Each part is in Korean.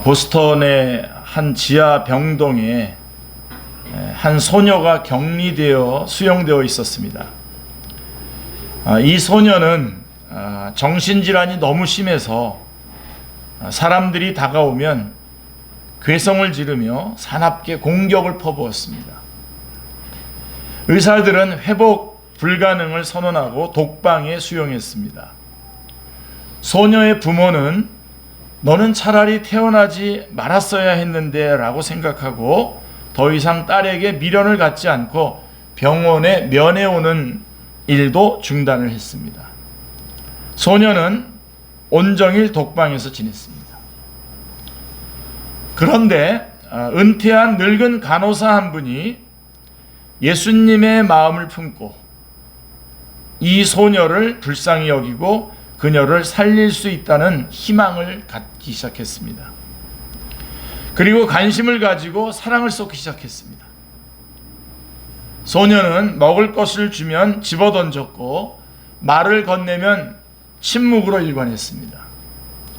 보스턴의 한 지하 병동에 한 소녀가 격리되어 수용되어 있었습니다. 이 소녀는 정신질환이 너무 심해서 사람들이 다가오면 괴성을 지르며 사납게 공격을 퍼부었습니다. 의사들은 회복 불가능을 선언하고 독방에 수용했습니다. 소녀의 부모는 너는 차라리 태어나지 말았어야 했는데 라고 생각하고 더 이상 딸에게 미련을 갖지 않고 병원에 면회오는 일도 중단을 했습니다. 소녀는 온종일 독방에서 지냈습니다. 그런데 은퇴한 늙은 간호사 한 분이 예수님의 마음을 품고 이 소녀를 불쌍히 여기고 그녀를 살릴 수 있다는 희망을 갖기 시작했습니다. 그리고 관심을 가지고 사랑을 쏟기 시작했습니다. 소녀는 먹을 것을 주면 집어던졌고 말을 건네면 침묵으로 일관했습니다.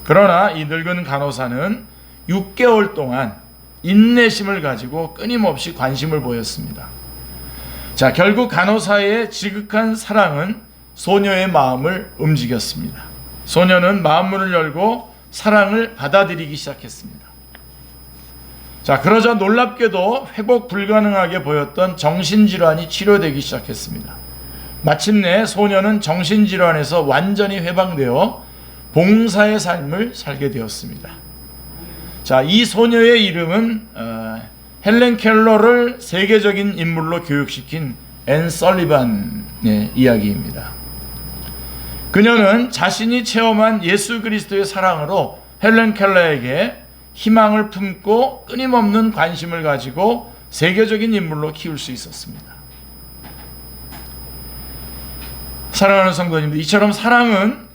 그러나 이 늙은 간호사는 6개월 동안 인내심을 가지고 끊임없이 관심을 보였습니다. 자, 결국 간호사의 지극한 사랑은 소녀의 마음을 움직였습니다. 소녀는 마음문을 열고 사랑을 받아들이기 시작했습니다. 자, 그러자 놀랍게도 회복 불가능하게 보였던 정신질환이 치료되기 시작했습니다. 마침내 소녀는 정신질환에서 완전히 해방되어 봉사의 삶을 살게 되었습니다. 자, 이 소녀의 이름은 헬렌 켈러를 세계적인 인물로 교육시킨 앤 설리반의 이야기입니다. 그녀는 자신이 체험한 예수 그리스도의 사랑으로 헬렌 켈러에게 희망을 품고 끊임없는 관심을 가지고 세계적인 인물로 키울 수 있었습니다. 사랑하는 성도님들, 이처럼 사랑은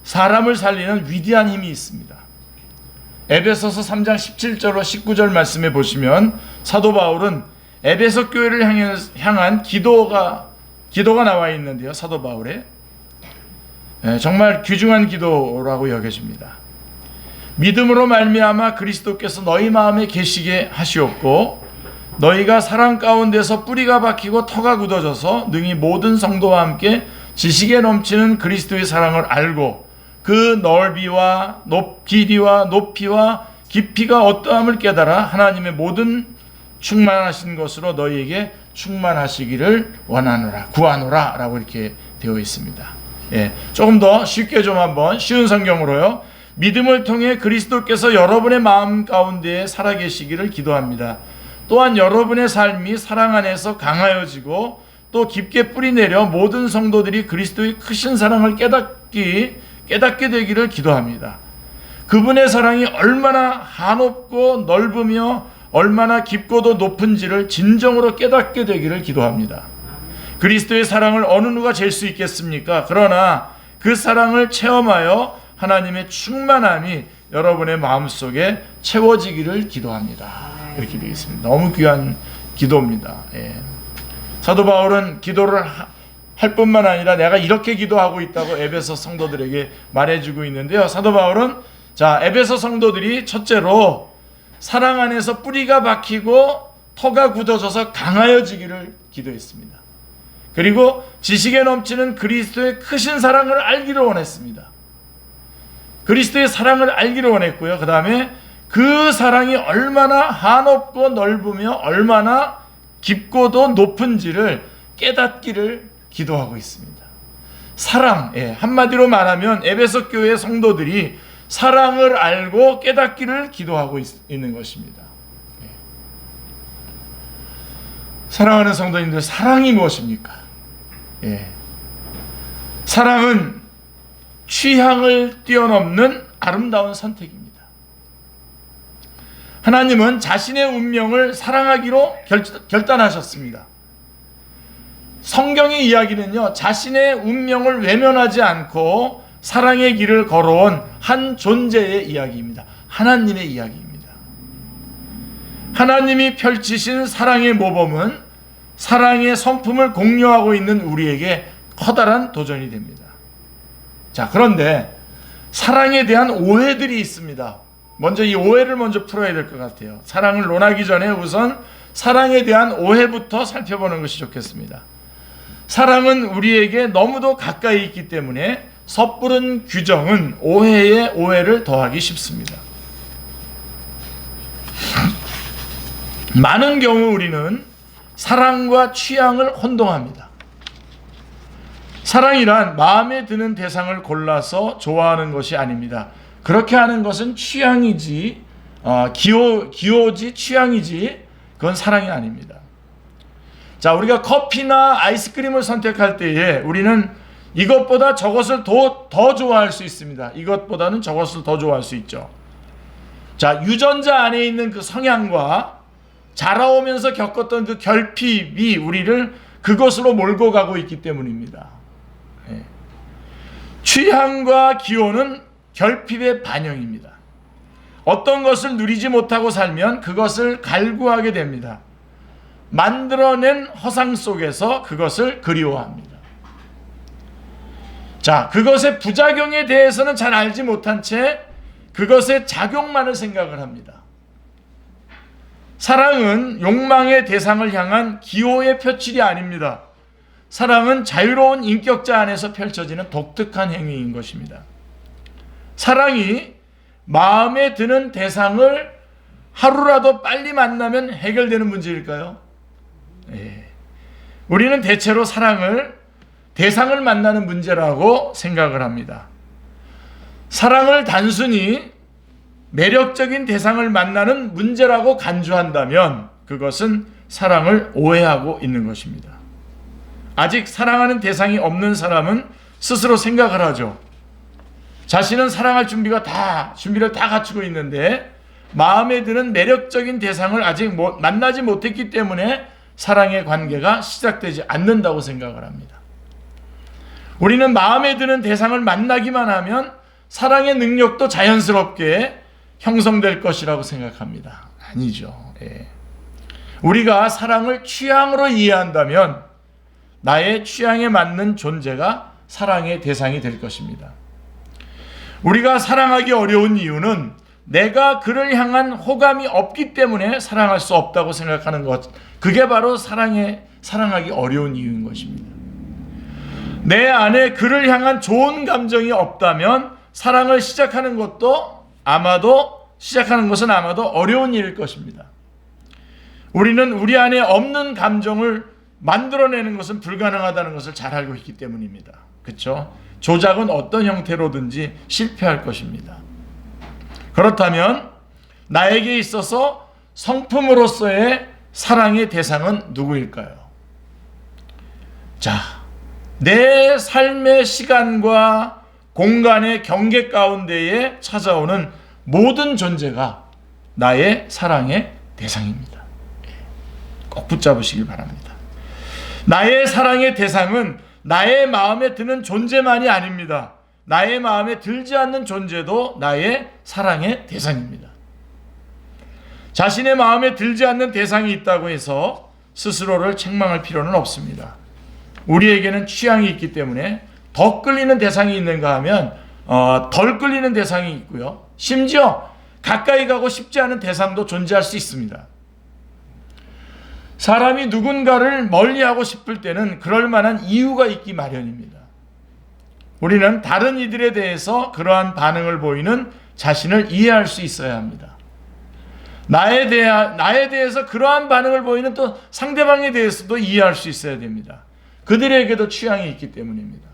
사람을 살리는 위대한 힘이 있습니다. 에베소서 3장 17절로 19절 말씀에 보시면 사도 바울은 에베소 교회를 향한 기도가 나와 있는데요. 사도 바울의 정말 귀중한 기도라고 여겨집니다. 믿음으로 말미암아 그리스도께서 너희 마음에 계시게 하시옵고 너희가 사랑 가운데서 뿌리가 박히고 터가 굳어져서 능히 모든 성도와 함께 지식에 넘치는 그리스도의 사랑을 알고 그 넓이와 길이와 높이와 깊이가 어떠함을 깨달아 하나님의 모든 충만하신 것으로 너희에게 충만하시기를 원하노라 구하노라 라고 이렇게 되어 있습니다. 조금 더 쉽게 좀 한번 쉬운 성경으로요. 믿음을 통해 그리스도께서 여러분의 마음 가운데 살아계시기를 기도합니다. 또한 여러분의 삶이 사랑 안에서 강하여지고 또 깊게 뿌리내려 모든 성도들이 그리스도의 크신 사랑을 깨닫게 되기를 기도합니다. 그분의 사랑이 얼마나 한없고 넓으며 얼마나 깊고도 높은지를 진정으로 깨닫게 되기를 기도합니다. 그리스도의 사랑을 어느 누가 잴 수 있겠습니까? 그러나 그 사랑을 체험하여 하나님의 충만함이 여러분의 마음속에 채워지기를 기도합니다. 이렇게 되어 있습니다. 너무 귀한 기도입니다. 사도 바울은 기도를 할 뿐만 아니라 내가 이렇게 기도하고 있다고 에베소 성도들에게 말해주고 있는데요. 사도 바울은 에베소 성도들이 첫째로 사랑 안에서 뿌리가 박히고 터가 굳어져서 강하여지기를 기도했습니다. 그리고 지식에 넘치는 그리스도의 크신 사랑을 알기를 원했습니다. 그리스도의 사랑을 알기를 원했고요. 그 다음에 그 사랑이 얼마나 한없고 넓으며 얼마나 깊고도 높은지를 깨닫기를 기도하고 있습니다. 사랑, 한마디로 말하면 에베소 교회 성도들이 사랑을 알고 깨닫기를 기도하고 있는 것입니다. 사랑하는 성도님들, 사랑이 무엇입니까? 사랑은 취향을 뛰어넘는 아름다운 선택입니다. 하나님은 자신의 운명을 사랑하기로 결단하셨습니다. 성경의 이야기는요, 자신의 운명을 외면하지 않고 사랑의 길을 걸어온 한 존재의 이야기입니다. 하나님의 이야기입니다. 하나님이 펼치신 사랑의 모범은 사랑의 성품을 공유하고 있는 우리에게 커다란 도전이 됩니다. 자, 그런데 사랑에 대한 오해들이 있습니다. 먼저 이 오해를 먼저 풀어야 될 것 같아요. 사랑을 논하기 전에 우선 사랑에 대한 오해부터 살펴보는 것이 좋겠습니다. 사랑은 우리에게 너무도 가까이 있기 때문에 섣부른 규정은 오해에 오해를 더하기 쉽습니다. 많은 경우 우리는 사랑과 취향을 혼동합니다. 사랑이란 마음에 드는 대상을 골라서 좋아하는 것이 아닙니다. 그렇게 하는 것은 취향이지, 기호지 취향이지, 그건 사랑이 아닙니다. 자, 우리가 커피나 아이스크림을 선택할 때에 우리는 이것보다 저것을 더 좋아할 수 있습니다. 이것보다는 저것을 더 좋아할 수 있죠. 자, 유전자 안에 있는 그 성향과 자라오면서 겪었던 그 결핍이 우리를 그것으로 몰고 가고 있기 때문입니다. 취향과 기호는 결핍의 반영입니다. 어떤 것을 누리지 못하고 살면 그것을 갈구하게 됩니다. 만들어낸 허상 속에서 그것을 그리워합니다. 자, 그것의 부작용에 대해서는 잘 알지 못한 채 그것의 작용만을 생각을 합니다. 사랑은 욕망의 대상을 향한 기호의 표출이 아닙니다. 사랑은 자유로운 인격자 안에서 펼쳐지는 독특한 행위인 것입니다. 사랑이 마음에 드는 대상을 하루라도 빨리 만나면 해결되는 문제일까요? 우리는 대체로 사랑을 대상을 만나는 문제라고 생각을 합니다. 사랑을 단순히 매력적인 대상을 만나는 문제라고 간주한다면 그것은 사랑을 오해하고 있는 것입니다. 아직 사랑하는 대상이 없는 사람은 스스로 생각을 하죠. 자신은 사랑할 준비를 다 갖추고 있는데 마음에 드는 매력적인 대상을 아직 만나지 못했기 때문에 사랑의 관계가 시작되지 않는다고 생각을 합니다. 우리는 마음에 드는 대상을 만나기만 하면 사랑의 능력도 자연스럽게 형성될 것이라고 생각합니다. 아니죠. 우리가 사랑을 취향으로 이해한다면 나의 취향에 맞는 존재가 사랑의 대상이 될 것입니다. 우리가 사랑하기 어려운 이유는 내가 그를 향한 호감이 없기 때문에 사랑할 수 없다고 생각하는 것, 그게 바로 사랑하기 어려운 이유인 것입니다. 내 안에 그를 향한 좋은 감정이 없다면 사랑을 시작하는 것은 아마도 어려운 일일 것입니다. 우리는 우리 안에 없는 감정을 만들어내는 것은 불가능하다는 것을 잘 알고 있기 때문입니다. 그렇죠? 조작은 어떤 형태로든지 실패할 것입니다. 그렇다면 나에게 있어서 성품으로서의 사랑의 대상은 누구일까요? 자, 내 삶의 시간과 공간의 경계 가운데에 찾아오는 모든 존재가 나의 사랑의 대상입니다. 꼭 붙잡으시길 바랍니다. 나의 사랑의 대상은 나의 마음에 드는 존재만이 아닙니다. 나의 마음에 들지 않는 존재도 나의 사랑의 대상입니다. 자신의 마음에 들지 않는 대상이 있다고 해서 스스로를 책망할 필요는 없습니다. 우리에게는 취향이 있기 때문에 더 끌리는 대상이 있는가 하면 덜 끌리는 대상이 있고요. 심지어 가까이 가고 싶지 않은 대상도 존재할 수 있습니다. 사람이 누군가를 멀리하고 싶을 때는 그럴 만한 이유가 있기 마련입니다. 우리는 다른 이들에 대해서 그러한 반응을 보이는 자신을 이해할 수 있어야 합니다. 나에 대해서 그러한 반응을 보이는 또 상대방에 대해서도 이해할 수 있어야 됩니다. 그들에게도 취향이 있기 때문입니다.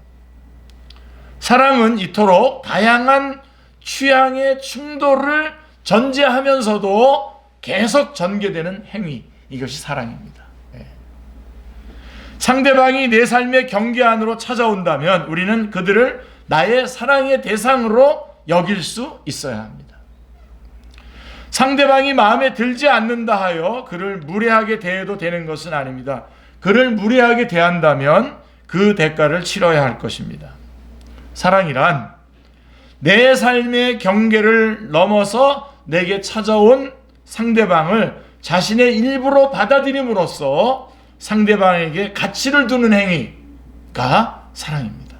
사랑은 이토록 다양한 취향의 충돌을 전제하면서도 계속 전개되는 행위, 이것이 사랑입니다. 상대방이 내 삶의 경계 안으로 찾아온다면 우리는 그들을 나의 사랑의 대상으로 여길 수 있어야 합니다. 상대방이 마음에 들지 않는다 하여 그를 무례하게 대해도 되는 것은 아닙니다. 그를 무례하게 대한다면 그 대가를 치러야 할 것입니다. 사랑이란 내 삶의 경계를 넘어서 내게 찾아온 상대방을 자신의 일부로 받아들임으로써 상대방에게 가치를 두는 행위가 사랑입니다.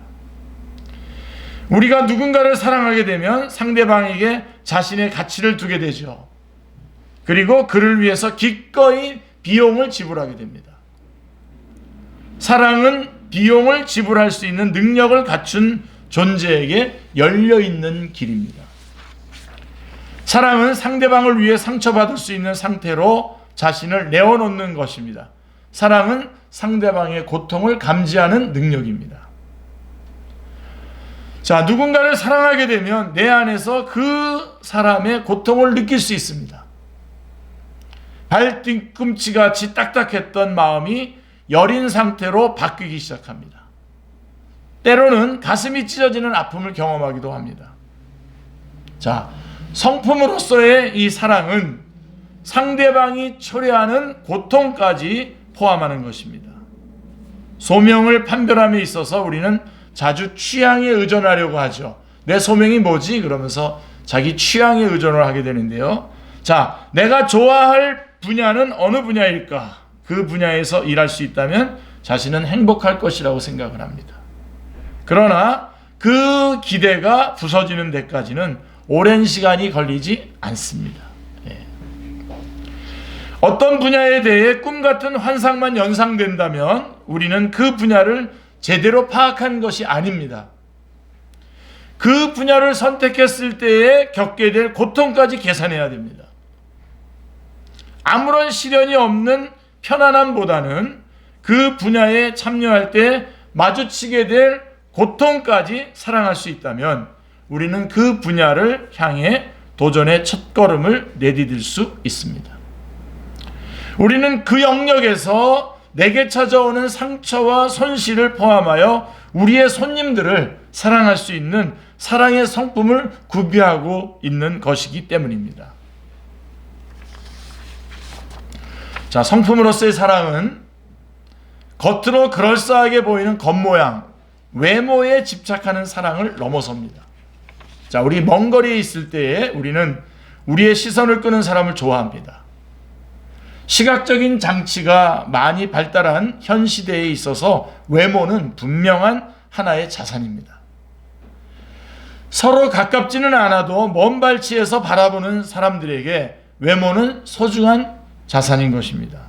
우리가 누군가를 사랑하게 되면 상대방에게 자신의 가치를 두게 되죠. 그리고 그를 위해서 기꺼이 비용을 지불하게 됩니다. 사랑은 비용을 지불할 수 있는 능력을 갖춘 존재에게 열려있는 길입니다. 사랑은 상대방을 위해 상처받을 수 있는 상태로 자신을 내어놓는 것입니다. 사랑은 상대방의 고통을 감지하는 능력입니다. 자, 누군가를 사랑하게 되면 내 안에서 그 사람의 고통을 느낄 수 있습니다. 발뒤꿈치같이 딱딱했던 마음이 여린 상태로 바뀌기 시작합니다. 때로는 가슴이 찢어지는 아픔을 경험하기도 합니다. 자, 성품으로서의 이 사랑은 상대방이 초래하는 고통까지 포함하는 것입니다. 소명을 판별함에 있어서 우리는 자주 취향에 의존하려고 하죠. 내 소명이 뭐지? 그러면서 자기 취향에 의존을 하게 되는데요. 자, 내가 좋아할 분야는 어느 분야일까? 그 분야에서 일할 수 있다면 자신은 행복할 것이라고 생각을 합니다. 그러나 그 기대가 부서지는 데까지는 오랜 시간이 걸리지 않습니다. 어떤 분야에 대해 꿈같은 환상만 연상된다면 우리는 그 분야를 제대로 파악한 것이 아닙니다. 그 분야를 선택했을 때에 겪게 될 고통까지 계산해야 됩니다. 아무런 시련이 없는 편안함보다는 그 분야에 참여할 때 마주치게 될 고통까지 사랑할 수 있다면 우리는 그 분야를 향해 도전의 첫걸음을 내디딜 수 있습니다. 우리는 그 영역에서 내게 찾아오는 상처와 손실을 포함하여 우리의 손님들을 사랑할 수 있는 사랑의 성품을 구비하고 있는 것이기 때문입니다. 자, 성품으로서의 사랑은 겉으로 그럴싸하게 보이는 겉모양, 외모에 집착하는 사랑을 넘어섭니다. 자, 우리 먼 거리에 있을 때에 우리는 우리의 시선을 끄는 사람을 좋아합니다. 시각적인 장치가 많이 발달한 현 시대에 있어서 외모는 분명한 하나의 자산입니다. 서로 가깝지는 않아도 먼 발치에서 바라보는 사람들에게 외모는 소중한 자산인 것입니다.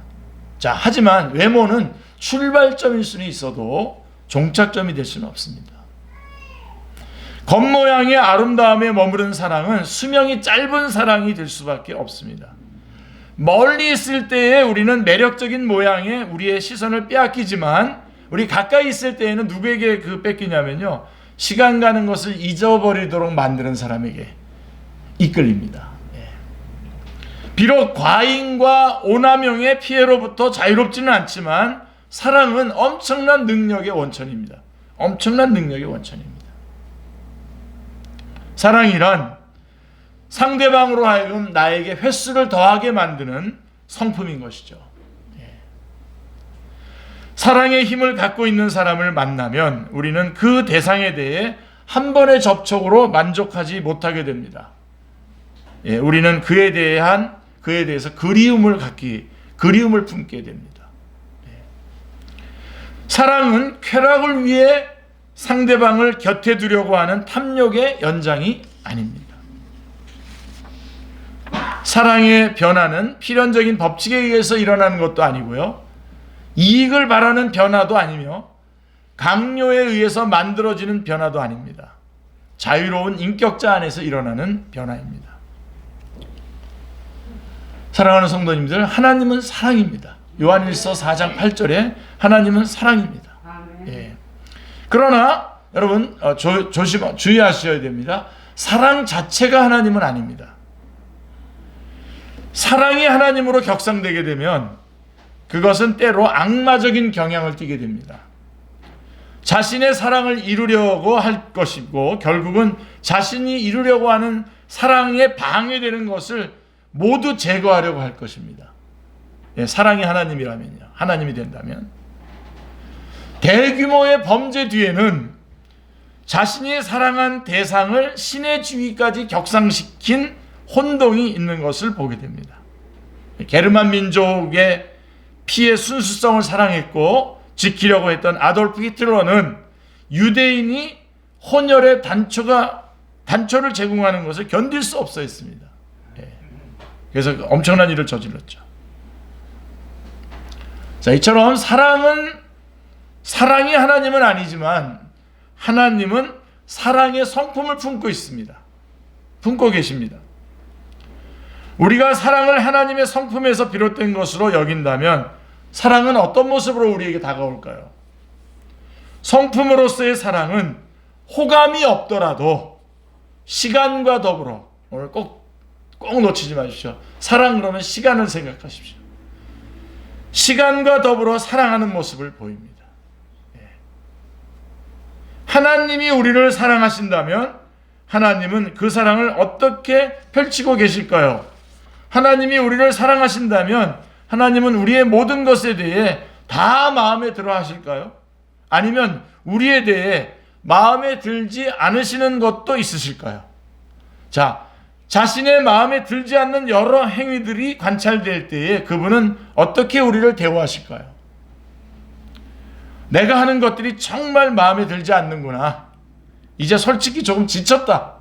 자, 하지만 외모는 출발점일 수는 있어도 종착점이 될 수는 없습니다. 겉모양의 아름다움에 머무른 사랑은 수명이 짧은 사랑이 될 수밖에 없습니다. 멀리 있을 때에 우리는 매력적인 모양에 우리의 시선을 빼앗기지만 우리 가까이 있을 때에는 누구에게 뺏기냐면요, 시간 가는 것을 잊어버리도록 만드는 사람에게 이끌립니다. 비록 과잉과 오남용의 피해로부터 자유롭지는 않지만 사랑은 엄청난 능력의 원천입니다. 엄청난 능력의 원천입니다. 사랑이란 상대방으로 하여금 나에게 횟수를 더하게 만드는 성품인 것이죠. 사랑의 힘을 갖고 있는 사람을 만나면 우리는 그 대상에 대해 한 번의 접촉으로 만족하지 못하게 됩니다. 우리는 그에 대해서 그리움을 품게 됩니다. 사랑은 쾌락을 위해 상대방을 곁에 두려고 하는 탐욕의 연장이 아닙니다. 사랑의 변화는 필연적인 법칙에 의해서 일어나는 것도 아니고요, 이익을 바라는 변화도 아니며 강요에 의해서 만들어지는 변화도 아닙니다. 자유로운 인격자 안에서 일어나는 변화입니다. 사랑하는 성도님들, 하나님은 사랑입니다. 요한일서 4장 8절에 하나님은 사랑입니다. 그러나 여러분 주의하셔야 됩니다. 사랑 자체가 하나님은 아닙니다. 사랑이 하나님으로 격상되게 되면 그것은 때로 악마적인 경향을 띠게 됩니다. 자신의 사랑을 이루려고 할 것이고 결국은 자신이 이루려고 하는 사랑에 방해되는 것을 모두 제거하려고 할 것입니다. 사랑이 하나님이라면요, 하나님이 된다면 대규모의 범죄 뒤에는 자신이 사랑한 대상을 신의 지위까지 격상시킨 혼동이 있는 것을 보게 됩니다. 게르만 민족의 피의 순수성을 사랑했고 지키려고 했던 아돌프 히틀러는 유대인이 혼혈의 단초를 제공하는 것을 견딜 수 없어 했습니다. 그래서 엄청난 일을 저질렀죠. 자, 이처럼 사랑이 하나님은 아니지만 하나님은 사랑의 성품을 품고 있습니다. 품고 계십니다. 우리가 사랑을 하나님의 성품에서 비롯된 것으로 여긴다면 사랑은 어떤 모습으로 우리에게 다가올까요? 성품으로서의 사랑은 호감이 없더라도 시간과 더불어, 오늘 꼭 놓치지 마십시오. 사랑 그러면 시간을 생각하십시오. 시간과 더불어 사랑하는 모습을 보입니다. 하나님이 우리를 사랑하신다면 하나님은 그 사랑을 어떻게 펼치고 계실까요? 하나님이 우리를 사랑하신다면 하나님은 우리의 모든 것에 대해 다 마음에 들어 하실까요? 아니면 우리에 대해 마음에 들지 않으시는 것도 있으실까요? 자, 자신의 마음에 들지 않는 여러 행위들이 관찰될 때에 그분은 어떻게 우리를 대우하실까요? 내가 하는 것들이 정말 마음에 들지 않는구나. 이제 솔직히 조금 지쳤다.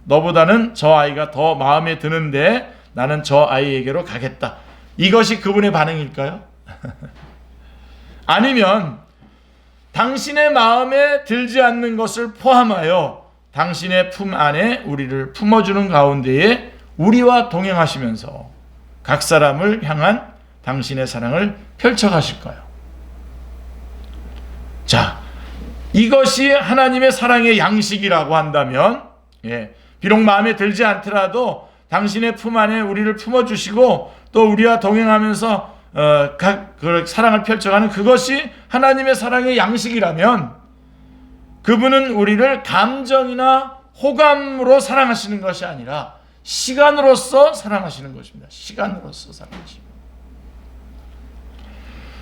너보다는 저 아이가 더 마음에 드는데 나는 저 아이에게로 가겠다. 이것이 그분의 반응일까요? 아니면 당신의 마음에 들지 않는 것을 포함하여 당신의 품 안에 우리를 품어주는 가운데에 우리와 동행하시면서 각 사람을 향한 당신의 사랑을 펼쳐가실까요? 자, 이것이 하나님의 사랑의 양식이라고 한다면, 비록 마음에 들지 않더라도 당신의 품 안에 우리를 품어주시고 또 우리와 동행하면서 각 사랑을 펼쳐가는 그것이 하나님의 사랑의 양식이라면 그분은 우리를 감정이나 호감으로 사랑하시는 것이 아니라 시간으로서 사랑하시는 것입니다. 시간으로서 사랑하십니다.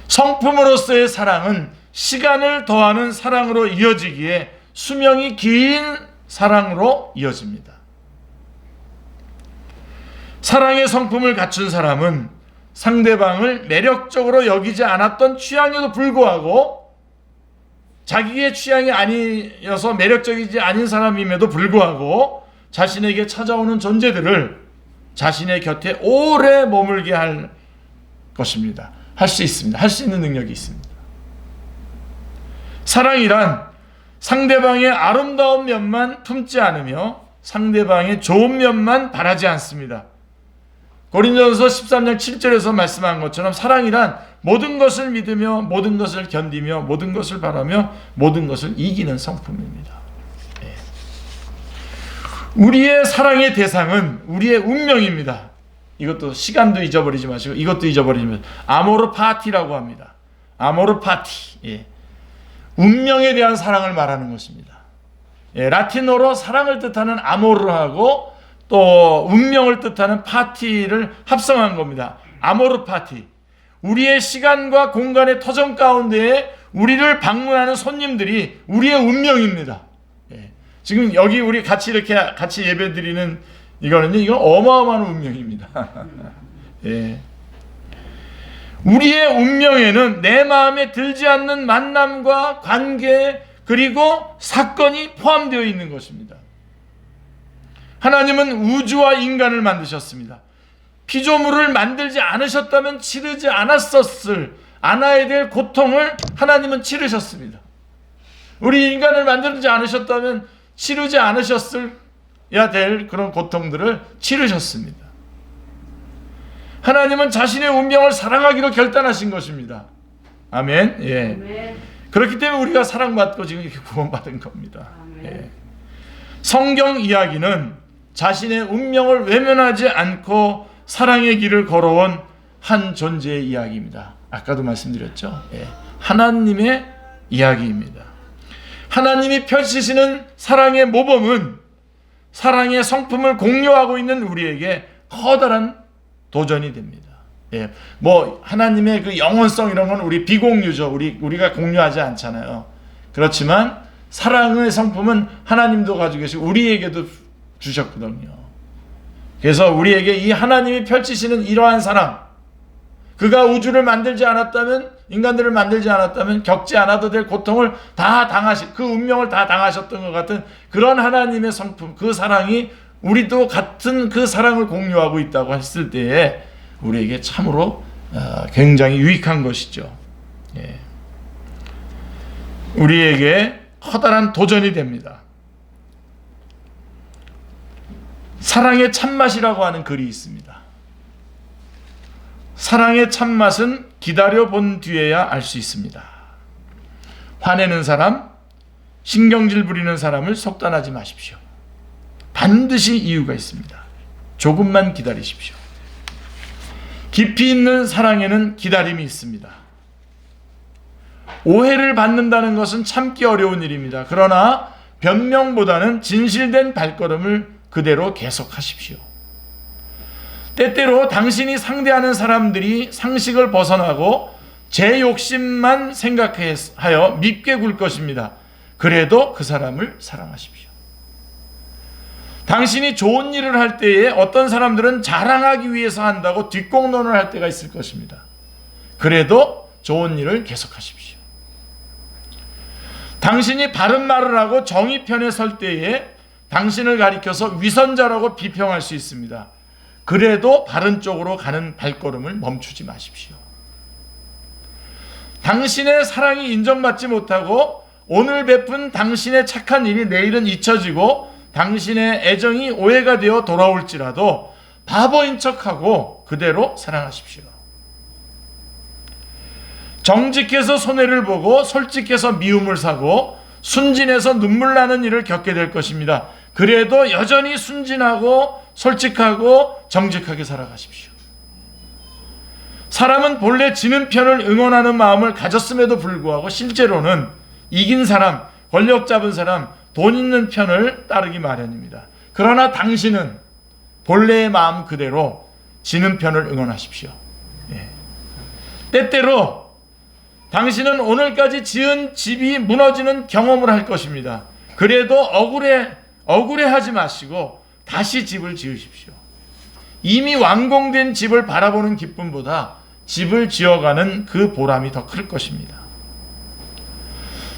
성품으로서의 사랑은 시간을 더하는 사랑으로 이어지기에 수명이 긴 사랑으로 이어집니다. 사랑의 성품을 갖춘 사람은 상대방을 매력적으로 여기지 않았던 취향에도 불구하고 자기의 취향이 아니어서 매력적이지 않은 사람임에도 불구하고 자신에게 찾아오는 존재들을 자신의 곁에 오래 머물게 할 것입니다. 할 수 있습니다. 할 수 있는 능력이 있습니다. 사랑이란 상대방의 아름다운 면만 품지 않으며 상대방의 좋은 면만 바라지 않습니다. 고린도전서 13장 7절에서 말씀한 것처럼 사랑이란 모든 것을 믿으며 모든 것을 견디며 모든 것을 바라며 모든 것을 이기는 성품입니다. 우리의 사랑의 대상은 우리의 운명입니다. 이것도 시간도 잊어버리지 마시고 이것도 잊어버리지 마시고 아모르 파티라고 합니다. 아모르 파티. 운명에 대한 사랑을 말하는 것입니다. 라틴어로 사랑을 뜻하는 아모르하고 또 운명을 뜻하는 파티를 합성한 겁니다. 아모르 파티. 우리의 시간과 공간의 터전 가운데에 우리를 방문하는 손님들이 우리의 운명입니다. 지금 여기 우리 같이 예배드리는 이건 어마어마한 운명입니다. 우리의 운명에는 내 마음에 들지 않는 만남과 관계 그리고 사건이 포함되어 있는 것입니다. 하나님은 우주와 인간을 만드셨습니다. 피조물을 만들지 않으셨다면 치르지 않아야 될 고통을 하나님은 치르셨습니다. 우리 인간을 만들지 않으셨다면 치르지 않으셨어야 될 그런 고통들을 치르셨습니다. 하나님은 자신의 운명을 사랑하기로 결단하신 것입니다. 아멘. 아멘. 그렇기 때문에 우리가 사랑받고 지금 이렇게 구원받은 겁니다. 성경 이야기는 자신의 운명을 외면하지 않고 사랑의 길을 걸어온 한 존재의 이야기입니다. 아까도 말씀드렸죠. 하나님의 이야기입니다. 하나님이 펼치시는 사랑의 모범은 사랑의 성품을 공유하고 있는 우리에게 커다란 도전이 됩니다. 하나님의 그 영원성 이런 건 우리 비공유죠. 우리가 공유하지 않잖아요. 그렇지만 사랑의 성품은 하나님도 가지고 계시고 우리에게도 주셨거든요. 그래서 우리에게 이 하나님이 펼치시는 이러한 사랑, 그가 우주를 만들지 않았다면 인간들을 만들지 않았다면 겪지 않아도 될 고통을 다 그 운명을 다 당하셨던 것 같은 그런 하나님의 성품, 그 사랑이 우리도 같은 그 사랑을 공유하고 있다고 했을 때에 우리에게 참으로 굉장히 유익한 것이죠. 예. 우리에게 커다란 도전이 됩니다. 사랑의 참맛이라고 하는 글이 있습니다. 사랑의 참맛은 기다려본 뒤에야 알 수 있습니다. 화내는 사람, 신경질 부리는 사람을 속단하지 마십시오. 반드시 이유가 있습니다. 조금만 기다리십시오. 깊이 있는 사랑에는 기다림이 있습니다. 오해를 받는다는 것은 참기 어려운 일입니다. 그러나 변명보다는 진실된 발걸음을 그대로 계속하십시오. 때때로 당신이 상대하는 사람들이 상식을 벗어나고 제 욕심만 생각하여 밉게 굴 것입니다. 그래도 그 사람을 사랑하십시오. 당신이 좋은 일을 할 때에 어떤 사람들은 자랑하기 위해서 한다고 뒷공론을 할 때가 있을 것입니다. 그래도 좋은 일을 계속하십시오. 당신이 바른 말을 하고 정의 편에 설 때에 당신을 가리켜서 위선자라고 비평할 수 있습니다. 그래도 바른 쪽으로 가는 발걸음을 멈추지 마십시오. 당신의 사랑이 인정받지 못하고 오늘 베푼 당신의 착한 일이 내일은 잊혀지고 당신의 애정이 오해가 되어 돌아올지라도 바보인 척하고 그대로 사랑하십시오. 정직해서 손해를 보고 솔직해서 미움을 사고 순진해서 눈물 나는 일을 겪게 될 것입니다. 그래도 여전히 순진하고 솔직하고 정직하게 살아가십시오. 사람은 본래 지는 편을 응원하는 마음을 가졌음에도 불구하고 실제로는 이긴 사람, 권력 잡은 사람, 돈 있는 편을 따르기 마련입니다. 그러나 당신은 본래의 마음 그대로 지는 편을 응원하십시오. 예. 때때로 당신은 오늘까지 지은 집이 무너지는 경험을 할 것입니다. 그래도 억울해하지 마시고 다시 집을 지으십시오. 이미 완공된 집을 바라보는 기쁨보다 집을 지어가는 그 보람이 더 클 것입니다.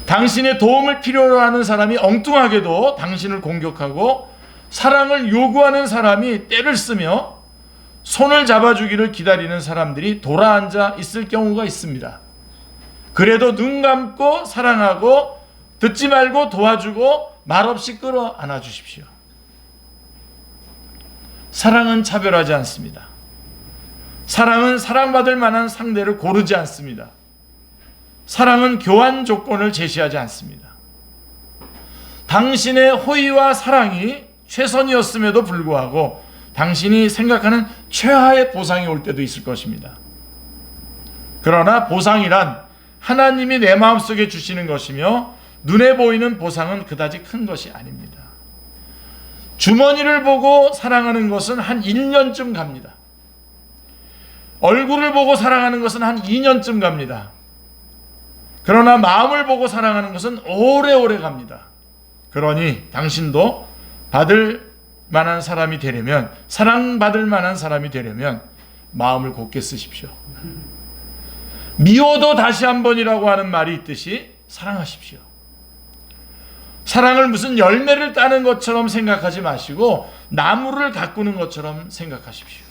당신의 도움을 필요로 하는 사람이 엉뚱하게도 당신을 공격하고 사랑을 요구하는 사람이 때를 쓰며 손을 잡아주기를 기다리는 사람들이 돌아앉아 있을 경우가 있습니다. 그래도 눈 감고 사랑하고 듣지 말고 도와주고 말없이 끌어안아 주십시오. 사랑은 차별하지 않습니다. 사랑은 사랑받을 만한 상대를 고르지 않습니다. 사랑은 교환 조건을 제시하지 않습니다. 당신의 호의와 사랑이 최선이었음에도 불구하고 당신이 생각하는 최하의 보상이 올 때도 있을 것입니다. 그러나 보상이란 하나님이 내 마음속에 주시는 것이며 눈에 보이는 보상은 그다지 큰 것이 아닙니다. 주머니를 보고 사랑하는 것은 한 1년쯤 갑니다. 얼굴을 보고 사랑하는 것은 한 2년쯤 갑니다. 그러나 마음을 보고 사랑하는 것은 오래오래 갑니다. 그러니 당신도 받을 만한 사람이 되려면, 사랑받을 만한 사람이 되려면 마음을 곧게 쓰십시오. 미워도 다시 한 번이라고 하는 말이 있듯이 사랑하십시오. 사랑을 무슨 열매를 따는 것처럼 생각하지 마시고 나무를 가꾸는 것처럼 생각하십시오.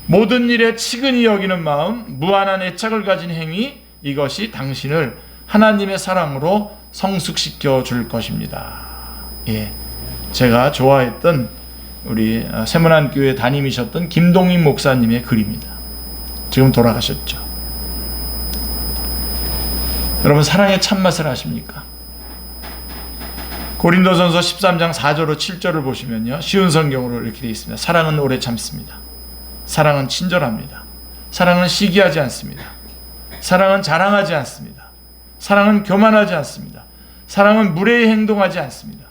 모든 일에 치근히 여기는 마음, 무한한 애착을 가진 행위, 이것이 당신을 하나님의 사랑으로 성숙시켜 줄 것입니다. 예, 제가 좋아했던 우리 세문안교회 담임이셨던 김동인 목사님의 글입니다. 지금 돌아가셨죠. 여러분, 사랑의 참맛을 아십니까? 고린도전서 13장 4절로 7절을 보시면요, 쉬운 성경으로 이렇게 되어 있습니다. 사랑은 오래 참습니다. 사랑은 친절합니다. 사랑은 시기하지 않습니다. 사랑은 자랑하지 않습니다. 사랑은 교만하지 않습니다. 사랑은 무례히 행동하지 않습니다.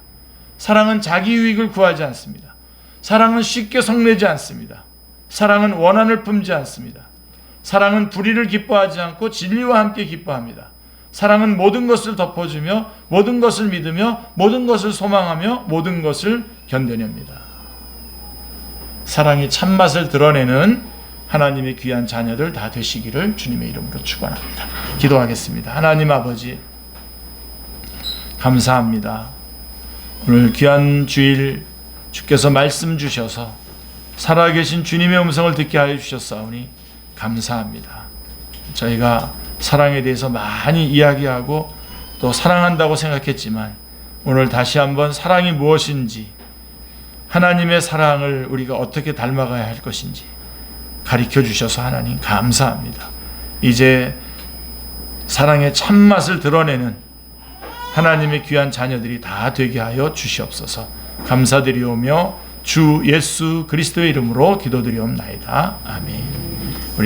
사랑은 자기 유익을 구하지 않습니다. 사랑은 쉽게 성내지 않습니다. 사랑은 원한을 품지 않습니다. 사랑은 불의를 기뻐하지 않고 진리와 함께 기뻐합니다. 사랑은 모든 것을 덮어주며 모든 것을 믿으며 모든 것을 소망하며 모든 것을 견뎌냅니다. 사랑이 참맛을 드러내는 하나님의 귀한 자녀들 다 되시기를 주님의 이름으로 축원합니다. 기도하겠습니다. 하나님 아버지, 감사합니다. 오늘 귀한 주일 주께서 말씀 주셔서 살아계신 주님의 음성을 듣게 하여 주셨사오니 감사합니다. 저희가 사랑에 대해서 많이 이야기하고 또 사랑한다고 생각했지만 오늘 다시 한번 사랑이 무엇인지, 하나님의 사랑을 우리가 어떻게 닮아가야 할 것인지 가르쳐 주셔서 하나님 감사합니다. 이제 사랑의 참맛을 드러내는 하나님의 귀한 자녀들이 다 되게 하여 주시옵소서. 감사드리오며 주 예수 그리스도의 이름으로 기도드리옵나이다. 아멘.